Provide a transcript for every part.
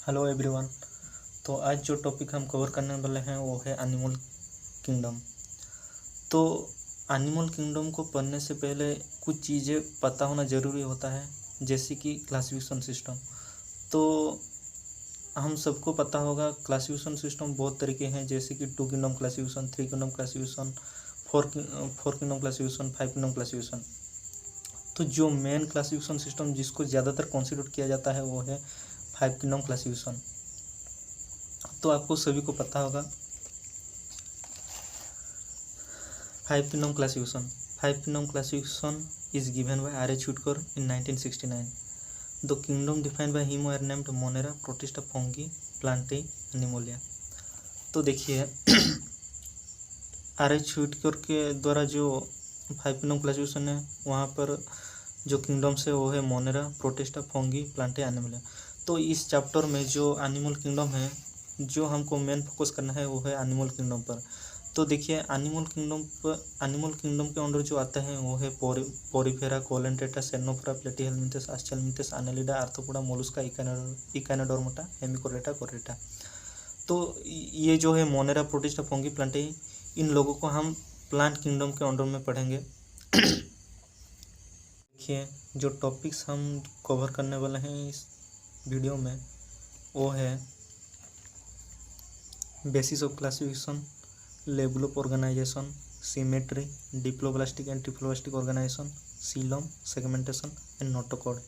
Hello everyone. तो आज जो टॉपिक हम कवर करने वाले हैं वो है एनिमल किंगडम। तो एनिमल किंगडम को पढ़ने से पहले कुछ चीज़ें पता होना ज़रूरी होता है, जैसे कि क्लासिफिकेशन सिस्टम। तो हम सबको पता होगा क्लासिफिकेशन सिस्टम बहुत तरीके हैं, जैसे कि 2 kingdom classification, 3 kingdom classification, four kingdom classification, 5 kingdom classification. तो जो मेन क्लासिफिकेशन सिस्टम जिसको ज़्यादातर कंसिडर किया जाता है वो है 5 किंगडम क्लासिफिकेशन। तो आपको सभी को पता होगा 5 kingdom classification. 5 kingdom classification is given by R.H. Whitaker in 1969. The kingdom defined by him were named Monera, Protista, Fungi, Plantae, Animalia. तो देखिए R.H. Whitaker के द्वारा जो 5 किंगडम क्लासिफिकेशन है वहाँ पर जो किंगडम्स है वो है Monera, Protista, Fungi, Plantae, Animalia. तो इस चैप्टर में जो एनिमल किंगडम है, जो हमको मेन फोकस करना है वो है एनिमल किंगडम पर। तो देखिए एनिमल किंगडम के अंडर जो आता है वो है Porifera, Coelenterata, Ctenophora, Platyhelminthes, Aschelminthes, Annelida, Arthropoda, Mollusca, Echinodermata, Hemichordata, Chordata. तो ये जो है मोनेरा, प्रोटिस्टा, फंगी, प्लांटे, इन लोगों को हम प्लांट किंगडम के अंडर में पढ़ेंगे। देखिए जो टॉपिक्स हम कवर करने वाले हैं इस वीडियो में वो है basis of classification, level of organisation, symmetry, diploblastic and triploblastic organisation, coelom, segmentation and notochord.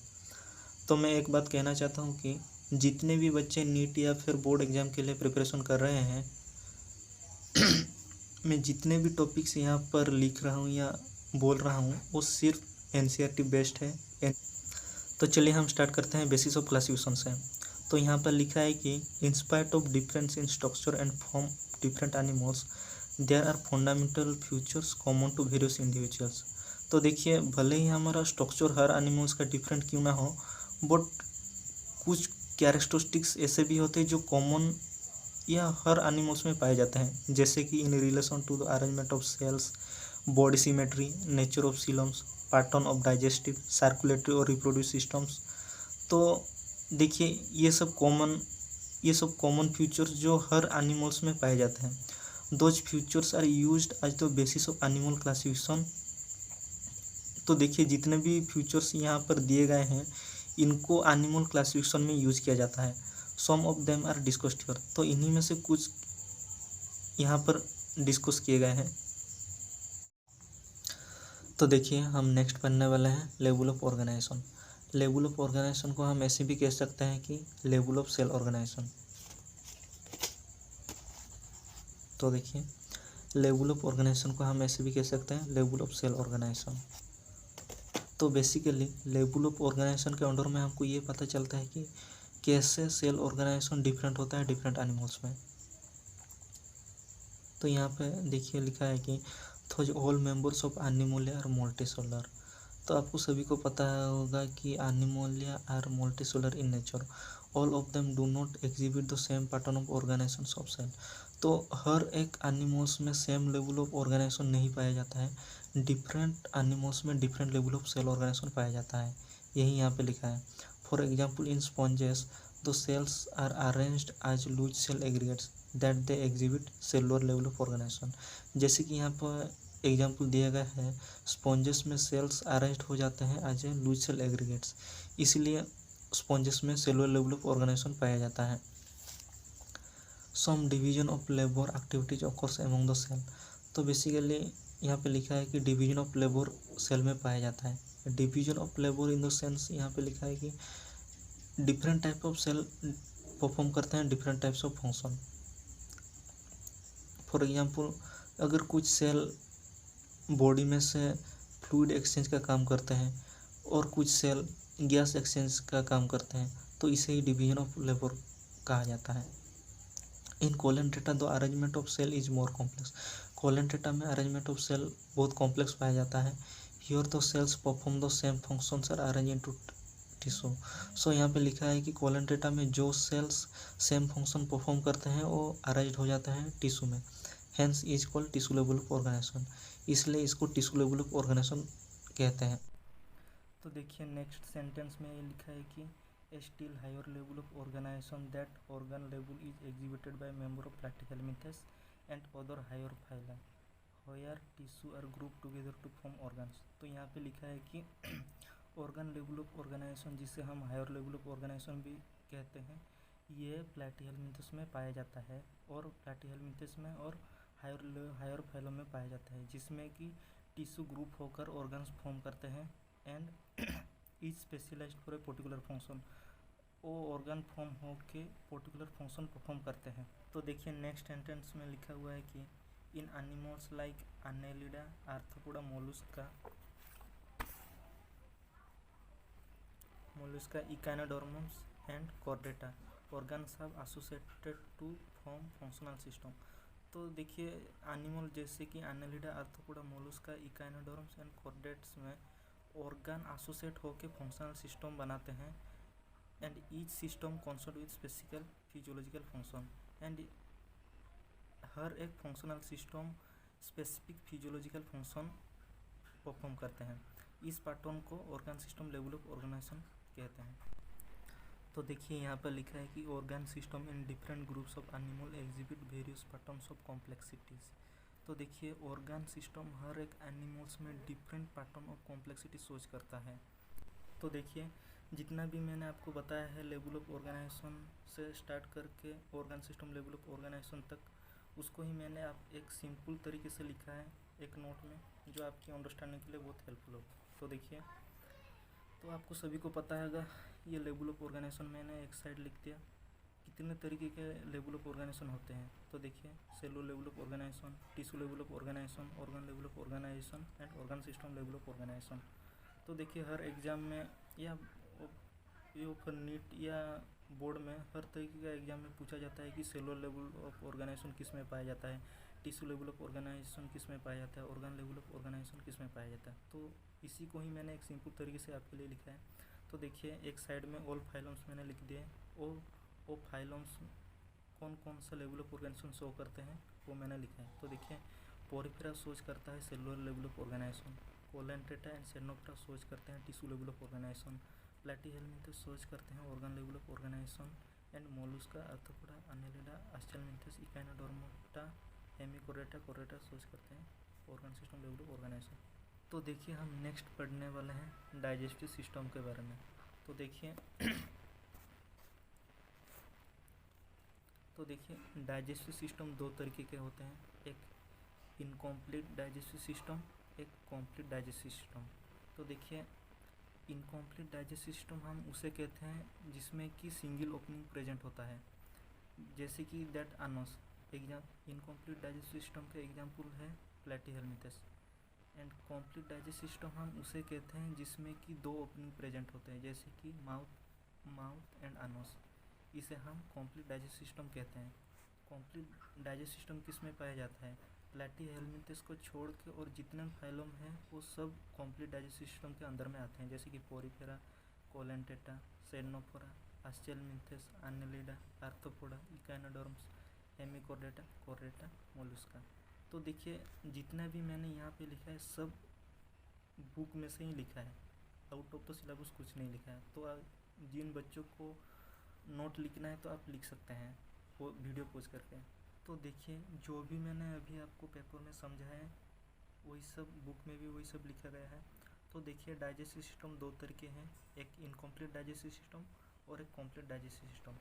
तो मैं एक बात कहना चाहता हूँ कि जितने भी बच्चे नीट या फिर बोर्ड एग्जाम के लिए प्रिपरेशन कर रहे हैं मैं जितने भी टॉपिक्स यहाँ पर लिख रहा हूँ या बोल रहा हूँ वो सिर्फ एनसीईआरटी बेस्ड है। तो चलिए हम स्टार्ट करते हैं बेसिस ऑफ क्लासिफिकेशन से। तो यहाँ पर लिखा है कि in spite of difference in structure and form different animals there are fundamental features common to various individuals. तो देखिए भले ही हमारा स्ट्रक्चर हर एनिमल्स का डिफरेंट क्यों ना हो, बट कुछ कैरेक्टरिस्टिक्स ऐसे भी होते हैं जो कॉमन या हर एनिमल्स में पाए जाते हैं, जैसे कि in relation to the arrangement of cells, body symmetry, nature of coeloms, pattern of digestive, circulatory और रिप्रोड्यूस सिस्टम्स। तो देखिए ये सब कॉमन फीचर्स जो हर एनिमल्स में पाए जाते हैं। Those features are used as the basis of animal classification. तो देखिए जितने भी फीचर्स यहाँ पर दिए गए हैं इनको एनिमल क्लासिफिकेशन में यूज किया जाता है। Some of them are discussed here. तो इन्हीं में से कुछ यहाँ पर डिस्कस किए गए हैं। तो देखिए हम नेक्स्ट पढ़ने वाले हैं level of organisation. Level of organisation को हम ऐसे भी कह सकते हैं कि लेवल ऑफ सेल ऑर्गेनाइजेशन। तो देखिए लेवल ऑफ ऑर्गेनाइजेशन को हम ऐसे भी कह सकते हैं लेवल ऑफ सेल ऑर्गेनाइजेशन। तो बेसिकली लेवल ऑफ ऑर्गेनाइजेशन के अंडर में हमको ये पता चलता है कि कैसे सेल ऑर्गेनाइजेशन डिफरेंट होता है डिफरेंट एनिमल्स में। तो यहाँ पे देखिए लिखा है कि those all members of Animalia are multicellular. तो आपको सभी को पता होगा कि Animalia are multicellular in nature. All of them do not exhibit the same pattern of organisation of cell. तो हर एक एनिमल्स में सेम लेवल ऑफ ऑर्गेनाइजेशन नहीं पाया जाता है, डिफरेंट एनिमल्स में different level of cell organisation पाया जाता है, यही यहाँ पे लिखा है। For example in sponges the cells are arranged as loose cell aggregates that they exhibit cellular level of organisation. जैसे कि यहाँ पर एग्जाम्पल दिया गया है, स्पॉन्जेस में सेल्स अरेंज्ड हो जाते हैं as a loose cell aggregates, इसलिए स्पॉन्जेस में सेलुलर लेवल ऑफ ऑर्गेनाइजेशन पाया जाता है। Some division of labour activities occurs among the cell. तो बेसिकली यहाँ पे लिखा है कि डिवीजन ऑफ लेबर सेल में पाया जाता है। Division of labour in the sense यहाँ पे लिखा है कि different type of cell perform करते हैं different types of function. For example अगर कुछ सेल बॉडी में से फ्लूइड एक्सचेंज का काम करते हैं और कुछ सेल गैस एक्सचेंज का काम करते हैं, तो इसे ही डिवीजन ऑफ लेबर कहा जाता है। In Coelenterata the arrangement of cell is more complex. Coelenterata में अरेंजमेंट ऑफ सेल बहुत कॉम्प्लेक्स पाया जाता है। Here the cells perform the same functions are arrange into tissue. So यहाँ पे लिखा है कि कोलेंटेटा में जो सेल्स सेम फंक्शन परफॉर्म करते हैं वो अरेंज हो जाते हैं टिश्यू में, hence is called tissue level of organisation, इसलिए इसको टिश्यू लेवल ऑफ ऑर्गेनाइजेशन कहते हैं। तो देखिए नेक्स्ट सेंटेंस में ये लिखा है कि A still higher level of organization, that organ level is exhibited by member of Platyhelminthes and other higher phyla where tissue are grouped together to form organs। तो यहाँ पे लिखा है कि ऑर्गन लेवल ऑफ ऑर्गेनाइजेशन, जिसे हम higher level of organisation भी कहते हैं, ये प्लैटीहेल्मिंथस में पाया जाता है और प्लैटीहेल्मिंथस में और हायर फाइलम में पाया जाता है, जिसमें कि टिश्यू ग्रुप होकर ऑर्गन्स फॉर्म करते हैं and is specialised for a particular function. वो ऑर्गन फॉर्म होके पर्टिकुलर फंक्शन परफॉर्म करते हैं। तो देखिए नेक्स्ट सेंटेंस में लिखा हुआ है कि in animals like Annelida, Arthropoda, Mollusca, echinoderms and Chordata organs have associated to form functional system. तो देखिए एनिमल जैसे कि Annelida, Arthropoda, Mollusca, echinoderms and chordates में ऑर्गन एसोसिएट होकर फंक्शनल सिस्टम बनाते हैं and each system concern with specific physiological function and हर एक functional system specific physiological function perform करते हैं। इस पैटर्न को organ system level of organisation कहते हैं। तो देखिए यहाँ पर लिखा है कि organ system in different groups of animal exhibit various patterns of complexities. तो देखिए ऑर्गन सिस्टम हर एक एनिमल्स में डिफरेंट पैटर्न ऑफ कॉम्प्लेक्सिटी सोच करता है। तो देखिए जितना भी मैंने आपको बताया है लेवल ऑफ ऑर्गेनाइजेशन से स्टार्ट करके organ system level of organisation तक, उसको ही मैंने आप एक सिंपल तरीके से लिखा है एक नोट में, जो आपकी अंडरस्टैंडिंग के लिए बहुत हेल्पफुल हो। तो देखिए, तो आपको सभी को पता है ये लेवल ऑफ ऑर्गेनाइजेशन मैंने एक साइड लिख दिया। कितने तरीके के लेवल ऑफ ऑर्गेनाइजेशन होते हैं तो देखिए cellular level of organisation, tissue level of organisation, organ level of organisation and organ system level of organisation. तो देखिए हर एग्ज़ाम में या फिर नीट या बोर्ड में हर तरीके का एग्जाम में पूछा जाता है कि सेलुलर लेवल ऑफ ऑर्गेनाइजेशन किस में पाया जाता है, टिश्यू लेवल ऑफ ऑर्गेनाइजेशन किस में पाया जाता है, ऑर्गन लेवल ऑफ ऑर्गेनाइजेशन किस में पाया जाता है। तो इसी को ही मैंने एक सिंपल तरीके से आपके लिए लिखा है। तो देखिए एक साइड में ऑल फाइलम्स मैंने लिख दिए, वो फाइलम्स कौन कौन सा लेवल ऑफ ऑर्गेनाइजेशन शो करते हैं वो मैंने लिखा है। तो देखिए पोरिफेरा सोच करता है cellular level of organisation, Coelenterata and Ctenophora सोच करते हैं tissue level of organisation, Platyhelminthes सोच करते हैं organ level of organisation and Mollusca, Arthropoda, Annelida, Aschelminthes, Echinodermata, Hemichordata, Chordata सोच करते हैं organ system level of organisation. तो देखिए हम नेक्स्ट पढ़ने वाले हैं डाइजेस्टिव सिस्टम के बारे में। तो देखिए डाइजेस्टिव सिस्टम दो तरीके के होते हैं, एक इनकम्प्लीट डाइजेस्टिव सिस्टम, एक कम्प्लीट डाइजेस्टिव सिस्टम। तो देखिए इनकम्प्लीट डाइजेस्टिव सिस्टम हम उसे कहते हैं जिसमें कि सिंगल ओपनिंग प्रेजेंट होता है, जैसे कि दैट अनोस इनकम्प्लीट डाइजेस्टिव सिस्टम का एग्जाम्पल है Platyhelminthes. And complete digestive system हम उसे कहते हैं जिसमें कि दो ओपनिंग प्रेजेंट होते हैं, जैसे कि माउथ एंड अनोस। इसे हम कम्प्लीट डाइजेस्टिव सिस्टम कहते हैं। कम्प्लीट डाइजेस्टिव सिस्टम किस में पाया जाता है, प्लैटीहेल्मिंथस को छोड़ के और जितने फाइलम हैं वो सब कम्प्लीट डाइजेस्टिव सिस्टम के अंदर में आते हैं, जैसे कि Porifera, Coelenterata, Ctenophora, Aschelminthes, Annelida, Arthropoda, echinoderms, Hemichordata, Chordata, Mollusca. तो देखिए जितना भी मैंने यहाँ पे लिखा है सब बुक में से ही लिखा है, आउट ऑफ द सिलेबस कुछ नहीं लिखा है। तो जिन बच्चों को नोट लिखना है तो आप लिख सकते हैं वो वीडियो पॉज करके। तो देखिए जो भी मैंने अभी आपको पेपर में समझाया है वही सब बुक में भी वही सब लिखा गया है। तो देखिए डाइजेस्टिव सिस्टम दो तरीके हैं, एक इनकम्प्लीट डाइजेस्टिव सिस्टम और एक complete digestive system.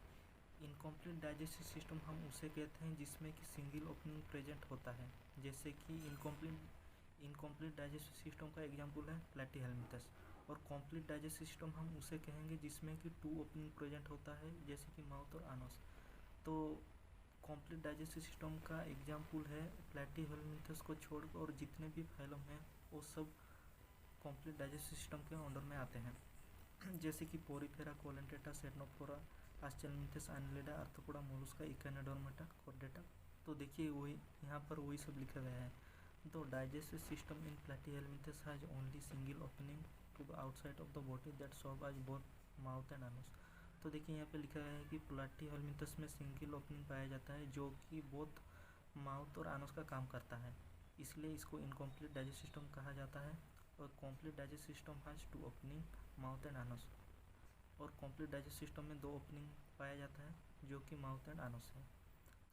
Incomplete digestive system हम उसे कहते हैं जिसमें कि सिंगल ओपनिंग प्रेजेंट होता है, जैसे कि इनकम्प्लीट डाइजेस्टिव सिस्टम का एग्जाम्पल है प्लैटीहेल्मिंथस। और कम्प्लीट डाइजेस्टिव सिस्टम हम उसे कहेंगे जिसमें कि टू ओपनिंग प्रेजेंट होता है, जैसे कि माउथ और अनोस। तो कम्प्लीट डाइजेस्टिव सिस्टम का एग्जाम्पल है प्लैटीहेल्मिंथस को छोड़कर और जितने भी फाइलम हैं वो सब कम्प्लीट डाइजेस्टिव सिस्टम के अंडर में आते हैं, जैसे कि Porifera, Coelenterata, Ctenophora, Aschelminthes, Annelida, Arthropoda, Mollusca, Echinodermata, Chordata. तो देखिए वही यहाँ पर वही सब लिखा गया है। तो digestive system in platyhelminthes has only single opening to the outside of the body that serve as both mouth and anus. तो देखिए यहाँ पे लिखा गया है कि प्लैटीहेल्मिंथस में सिंगल ओपनिंग पाया जाता है जो कि बोथ माउथ और अनस का काम करता है, इसलिए इसको इनकम्प्लीट डाइजेस्टिव सिस्टम कहा जाता है। और complete digestive system has two opening mouth and anus. और कॉम्प्लीट डाइजेस्ट सिस्टम में 2 ओपनिंग पाया जाता है, जो कि माउथ एंड अनस है।